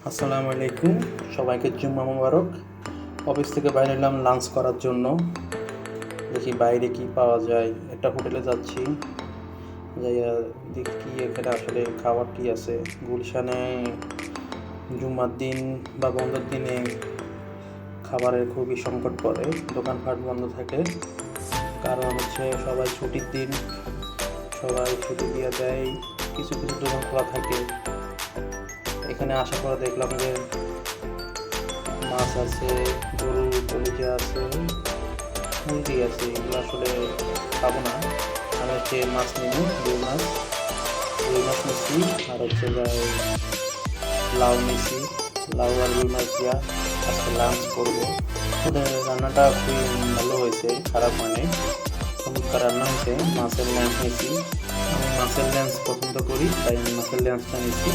আসসালামু আলাইকুম, সবাইকে জুম্মা মোবারক। অফিস থেকে বাইরে এলাম লাঞ্চ করার জন্য। দেখি বাইরে কি পাওয়া যায়। একটা হোটেলে যাচ্ছি, যাইয়া দেখি কি এখানে আসলে খাবার কি আছে। গুলশানে জুম্মার দিন বা বন্ধের দিনে খাবারের খুবই সংকট পড়ে, দোকানপাট বন্ধ থাকে। কারণ হচ্ছে সবাই ছুটির দিন, সবাই ছুটি দিয়ে দেয়, কিছু কিছু দোকান খোলা থাকে। এখানে আসার পরে দেখলাম যে মাছ আছে, গরু কলিজা আছে, মুরগি আছে। এগুলো আসলে খাবো না। আমি হচ্ছে মাছ নিব, রুই মাছ নিচ্ছি। আর হচ্ছে লাউ নিচ্ছি, লাউ আর রুই মাছ দিয়া আজকে লাঞ্চ করবো। ওদের রান্নাটা খুবই ভালো হয়েছে, খারাপ মানে চমৎকার রান্না হয়েছে। মাছের ল্যান্স নিয়েছি, আমি মাছের ল্যান্স পছন্দ করি, তাই আমি মাছের ল্যান্সটা নিচ্ছি।